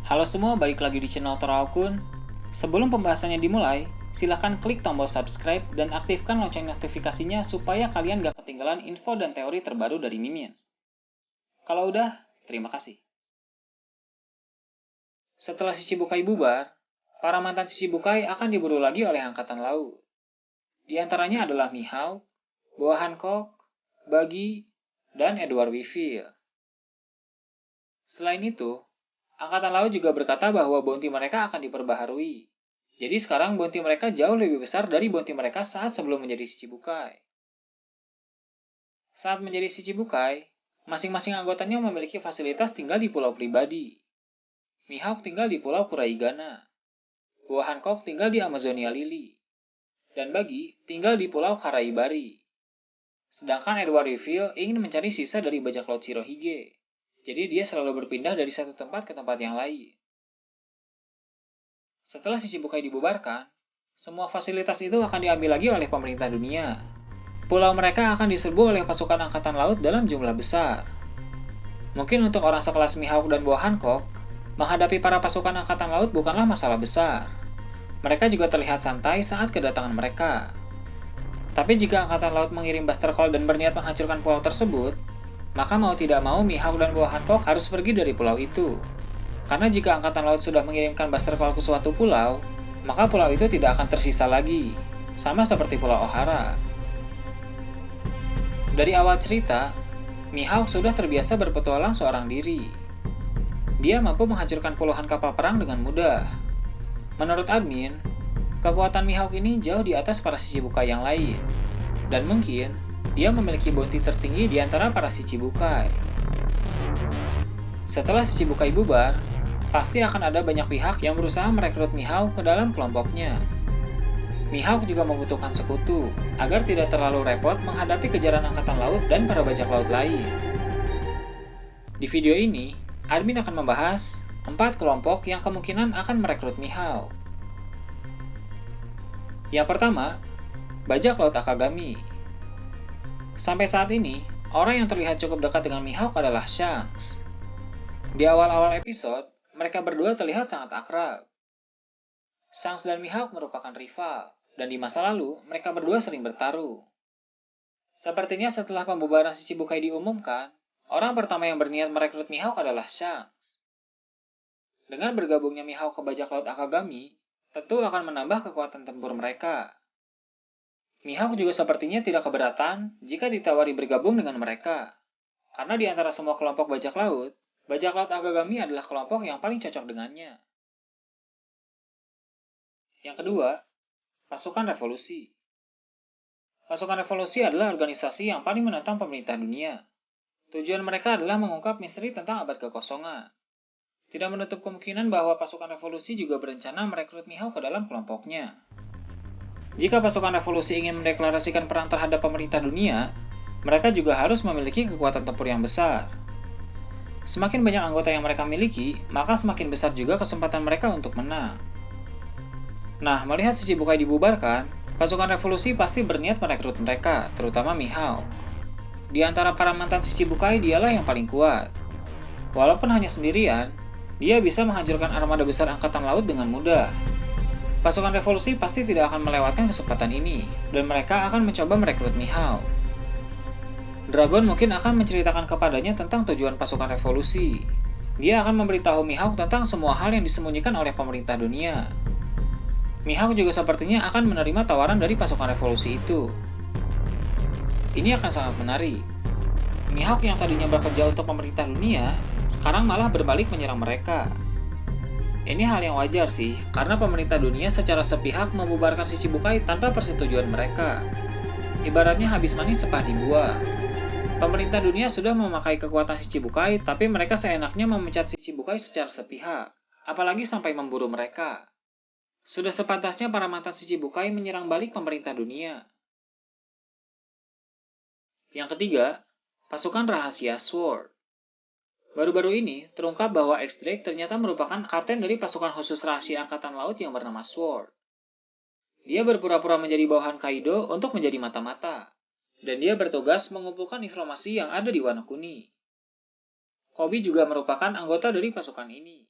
Halo semua, balik lagi di channel Toraokun. Sebelum pembahasannya dimulai, silahkan klik tombol subscribe dan aktifkan lonceng notifikasinya supaya kalian gak ketinggalan info dan teori terbaru dari Mimin. Kalau udah, terima kasih. Setelah si Chibukai bubar, para mantan si Chibukai akan diburu lagi oleh Angkatan Laut. Di antaranya adalah Mihawk, Boa Hancock, Buggy, dan Edward Weevil. Selain itu, Angkatan Laut juga berkata bahwa bounty mereka akan diperbaharui. Jadi sekarang bounty mereka jauh lebih besar dari bounty mereka saat sebelum menjadi Shichibukai. Saat menjadi Shichibukai, masing-masing anggotanya memiliki fasilitas tinggal di pulau pribadi. Mihawk tinggal di pulau Kuraigana. Boa Hancock tinggal di Amazonia Lily. Dan Buggy tinggal di pulau Karaibari. Sedangkan Edward Weevil ingin mencari sisa dari bajak laut Shirohige. Jadi dia selalu berpindah dari satu tempat ke tempat yang lain. Setelah Shichibukai dibubarkan, semua fasilitas itu akan diambil lagi oleh pemerintah dunia. Pulau mereka akan diserbu oleh pasukan angkatan laut dalam jumlah besar. Mungkin untuk orang sekelas Mihawk dan Boa Hancock, menghadapi para pasukan angkatan laut bukanlah masalah besar. Mereka juga terlihat santai saat kedatangan mereka. Tapi jika angkatan laut mengirim Buster Call dan berniat menghancurkan pulau tersebut, maka mau tidak mau Mihawk dan Boa Hancock harus pergi dari pulau itu. Karena jika Angkatan Laut sudah mengirimkan Buster Call ke suatu pulau, maka pulau itu tidak akan tersisa lagi, sama seperti Pulau Ohara. Dari awal cerita, Mihawk sudah terbiasa berpetualang seorang diri. Dia mampu menghancurkan puluhan kapal perang dengan mudah. Menurut admin, kekuatan Mihawk ini jauh di atas para Shichibukai yang lain, dan mungkin dia memiliki bounty tertinggi di antara para Shichibukai. Setelah Shichibukai bubar, pasti akan ada banyak pihak yang berusaha merekrut Mihawk ke dalam kelompoknya. Mihawk juga membutuhkan sekutu agar tidak terlalu repot menghadapi kejaran angkatan laut dan para bajak laut lain. Di video ini, admin akan membahas 4 kelompok yang kemungkinan akan merekrut Mihawk. Yang pertama, bajak laut Akagami. Sampai saat ini, orang yang terlihat cukup dekat dengan Mihawk adalah Shanks. Di awal-awal episode, mereka berdua terlihat sangat akrab. Shanks dan Mihawk merupakan rival, dan di masa lalu, mereka berdua sering bertaruh. Sepertinya setelah pembubaran Shichibukai diumumkan, orang pertama yang berniat merekrut Mihawk adalah Shanks. Dengan bergabungnya Mihawk ke bajak laut Akagami, tentu akan menambah kekuatan tempur mereka. Mihawk juga sepertinya tidak keberatan jika ditawari bergabung dengan mereka. Karena di antara semua kelompok bajak laut Akagami adalah kelompok yang paling cocok dengannya. Yang kedua, pasukan revolusi. Pasukan revolusi adalah organisasi yang paling menentang pemerintah dunia. Tujuan mereka adalah mengungkap misteri tentang abad kekosongan. Tidak menutup kemungkinan bahwa pasukan revolusi juga berencana merekrut Mihawk ke dalam kelompoknya. Jika pasukan revolusi ingin mendeklarasikan perang terhadap pemerintah dunia, mereka juga harus memiliki kekuatan tempur yang besar. Semakin banyak anggota yang mereka miliki, maka semakin besar juga kesempatan mereka untuk menang. Nah, melihat Shichibukai dibubarkan, pasukan revolusi pasti berniat merekrut mereka, terutama Mihawk. Di antara para mantan Shichibukai, dialah yang paling kuat. Walaupun hanya sendirian, dia bisa menghancurkan armada besar angkatan laut dengan mudah. Pasukan revolusi pasti tidak akan melewatkan kesempatan ini, dan mereka akan mencoba merekrut Mihawk. Dragon mungkin akan menceritakan kepadanya tentang tujuan pasukan revolusi. Dia akan memberitahu Mihawk tentang semua hal yang disembunyikan oleh pemerintah dunia. Mihawk juga sepertinya akan menerima tawaran dari pasukan revolusi itu. Ini akan sangat menarik. Mihawk yang tadinya bekerja untuk pemerintah dunia, sekarang malah berbalik menyerang mereka. Ini hal yang wajar sih, karena pemerintah dunia secara sepihak membubarkan Shichibukai tanpa persetujuan mereka. Ibaratnya habis manis sepah dibuang. Pemerintah dunia sudah memakai kekuatan Shichibukai, tapi mereka seenaknya memecat Shichibukai secara sepihak, apalagi sampai memburu mereka. Sudah sepantasnya para mantan Shichibukai menyerang balik pemerintah dunia. Yang ketiga, pasukan rahasia SWORD. Baru-baru ini, terungkap bahwa X-Drake ternyata merupakan kapten dari pasukan khusus rahasia angkatan laut yang bernama SWORD. Dia berpura-pura menjadi bawahan Kaido untuk menjadi mata-mata. Dan dia bertugas mengumpulkan informasi yang ada di Wano Kuni. Koby juga merupakan anggota dari pasukan ini.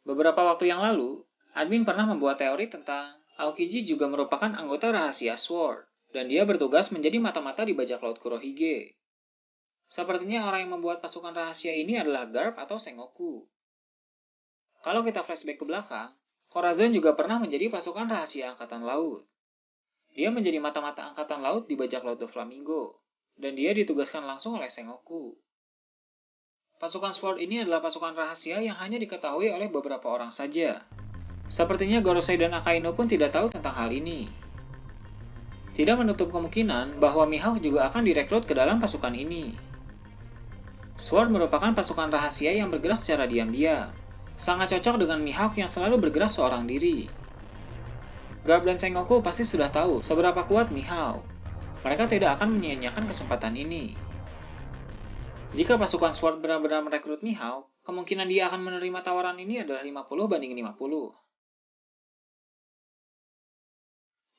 Beberapa waktu yang lalu, admin pernah membuat teori tentang Aokiji juga merupakan anggota rahasia SWORD, dan dia bertugas menjadi mata-mata di bajak laut Kurohige. Sepertinya orang yang membuat pasukan rahasia ini adalah Garp atau Sengoku. Kalau kita flashback ke belakang, Corazon juga pernah menjadi pasukan rahasia Angkatan Laut. Dia menjadi mata-mata Angkatan Laut di bajak laut Doflamingo, dan dia ditugaskan langsung oleh Sengoku. Pasukan SWORD ini adalah pasukan rahasia yang hanya diketahui oleh beberapa orang saja. Sepertinya Gorosei dan Akainu pun tidak tahu tentang hal ini. Tidak menutup kemungkinan bahwa Mihawk juga akan direkrut ke dalam pasukan ini. SWORD merupakan pasukan rahasia yang bergerak secara diam-diam. Sangat cocok dengan Mihawk yang selalu bergerak seorang diri. Garp dan Sengoku pasti sudah tahu seberapa kuat Mihawk. Mereka tidak akan menyia-nyiakan kesempatan ini. Jika pasukan SWORD benar-benar merekrut Mihawk, kemungkinan dia akan menerima tawaran ini adalah 50-50.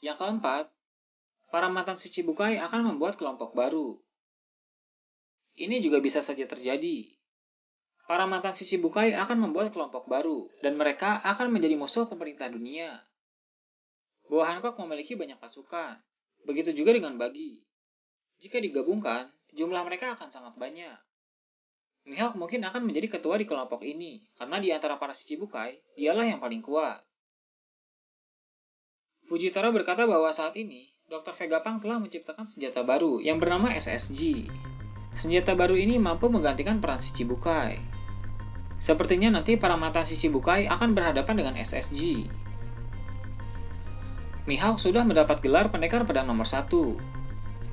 Yang keempat, para mantan Shichibukai akan membuat kelompok baru. Ini juga bisa saja terjadi. Para mantan Shichibukai akan membuat kelompok baru, dan mereka akan menjadi musuh pemerintah dunia. Boa Hancock memiliki banyak pasukan, begitu juga dengan Buggy. Jika digabungkan, jumlah mereka akan sangat banyak. Mihawk mungkin akan menjadi ketua di kelompok ini, karena di antara para Shichibukai, dialah yang paling kuat. Fujitaro berkata bahwa saat ini, Dr. Vegapunk telah menciptakan senjata baru yang bernama SSG. Senjata baru ini mampu menggantikan peran Shichibukai. Sepertinya nanti para mantan Shichibukai akan berhadapan dengan SSG. Mihawk sudah mendapat gelar pendekar pedang nomor 1.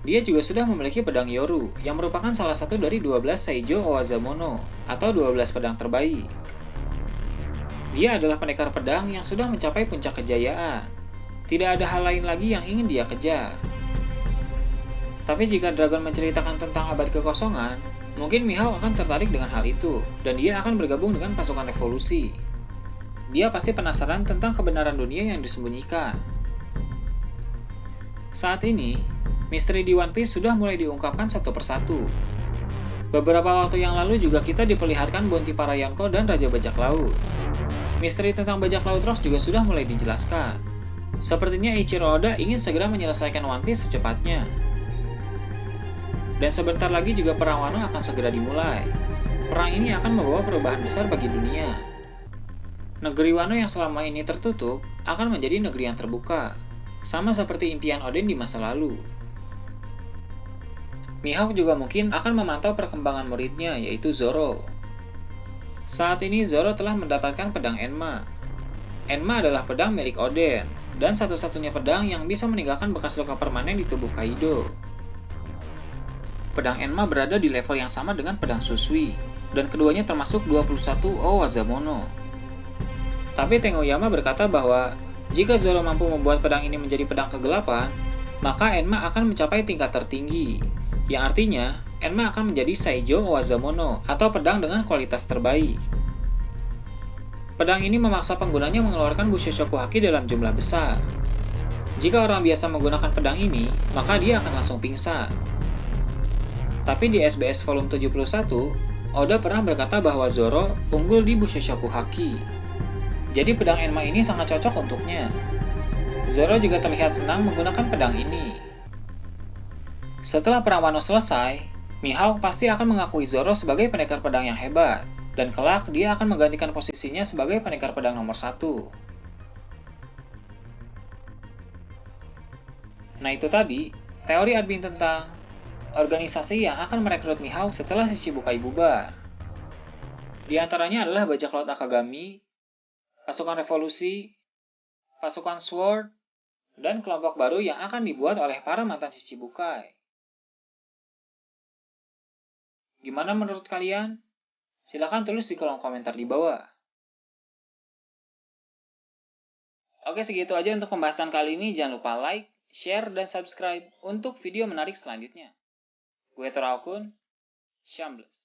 Dia juga sudah memiliki pedang Yoru, yang merupakan salah satu dari 12 Seijo Owazamono, atau 12 pedang terbaik. Dia adalah pendekar pedang yang sudah mencapai puncak kejayaan. Tidak ada hal lain lagi yang ingin dia kejar. Tapi jika Dragon menceritakan tentang abad kekosongan, mungkin Mihawk akan tertarik dengan hal itu, dan dia akan bergabung dengan pasukan revolusi. Dia pasti penasaran tentang kebenaran dunia yang disembunyikan. Saat ini, misteri di One Piece sudah mulai diungkapkan satu persatu. Beberapa waktu yang lalu juga kita diperlihatkan Bounty para Yonko dan Raja Bajak Laut. Misteri tentang Bajak Laut Rocks juga sudah mulai dijelaskan. Sepertinya Eiichiro Oda ingin segera menyelesaikan One Piece secepatnya. Dan sebentar lagi juga Perang Wano akan segera dimulai. Perang ini akan membawa perubahan besar bagi dunia. Negeri Wano yang selama ini tertutup akan menjadi negeri yang terbuka, sama seperti impian Oden di masa lalu. Mihawk juga mungkin akan memantau perkembangan muridnya, yaitu Zoro. Saat ini Zoro telah mendapatkan pedang Enma. Enma adalah pedang milik Oden, dan satu-satunya pedang yang bisa meninggalkan bekas luka permanen di tubuh Kaido. Pedang Enma berada di level yang sama dengan pedang Susui, dan keduanya termasuk 21 Owazamono. Tapi Tengoyama berkata bahwa jika Zoro mampu membuat pedang ini menjadi pedang kegelapan, maka Enma akan mencapai tingkat tertinggi, yang artinya Enma akan menjadi Seijo Owazamono atau pedang dengan kualitas terbaik. Pedang ini memaksa penggunanya mengeluarkan Bushoshoku Haki dalam jumlah besar. Jika orang biasa menggunakan pedang ini, maka dia akan langsung pingsan. Tapi di SBS volume 71, Oda pernah berkata bahwa Zoro unggul di Bushoshoku Haki. Jadi pedang Enma ini sangat cocok untuknya. Zoro juga terlihat senang menggunakan pedang ini. Setelah Perang Wano selesai, Mihawk pasti akan mengakui Zoro sebagai pendekar pedang yang hebat, dan kelak dia akan menggantikan posisinya sebagai pendekar pedang nomor 1. Nah itu tadi, teori admin tentang organisasi yang akan merekrut Mihawk setelah Shichibukai bubar. Di antaranya adalah Bajak Laut Akagami, pasukan revolusi, pasukan SWORD, dan kelompok baru yang akan dibuat oleh para mantan Shichibukai. Gimana menurut kalian? Silahkan tulis di kolom komentar di bawah. Oke, segitu aja untuk pembahasan kali ini. Jangan lupa like, share, dan subscribe untuk video menarik selanjutnya. Gue Toraokun, Shambles.